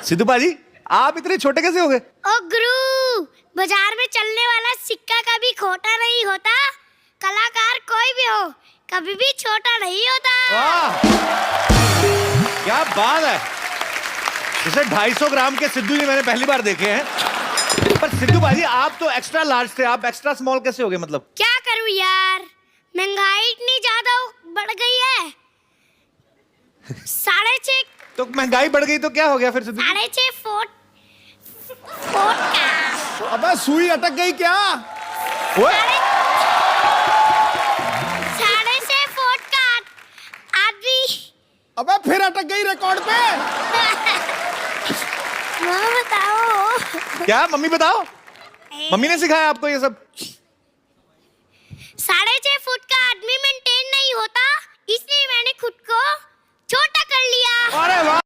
सिद्धू पाजी आप इतने छोटे कैसे हो गए? ओ गुरु, बाजार में चलने वाला सिक्का कभी खोटा नहीं होता। कलाकार कोई भी हो, कभी भी छोटा नहीं होता। वाह, क्या बात है। जैसे 250 ग्राम के सिद्धू जी मैंने पहली बार देखे हैं। पर सिद्धू भाई आप तो एक्स्ट्रा लार्ज थे, आप एक्स्ट्रा स्मॉल कैसे हो गए? मतलब क्या करूं यार, महंगाई इतनी ज्यादा बढ़ गई है। 6.5 तो महंगाई बढ़ गई तो क्या हो गया फिर सिद्धू? 6.5 फुट का। अबे सुई अटक गई क्या? ओए 6.5 फुट का आदमी। अबे फिर अटक गई रिकॉर्ड पे। माँ बताओ। क्या मम्मी बताओ, मम्मी ने सिखाया आपको ये सब? 6.5 फुट का आदमी मेंटेन नहीं होता, इसलिए मैंने खुद को छोटा कर लिया। अरे वाह।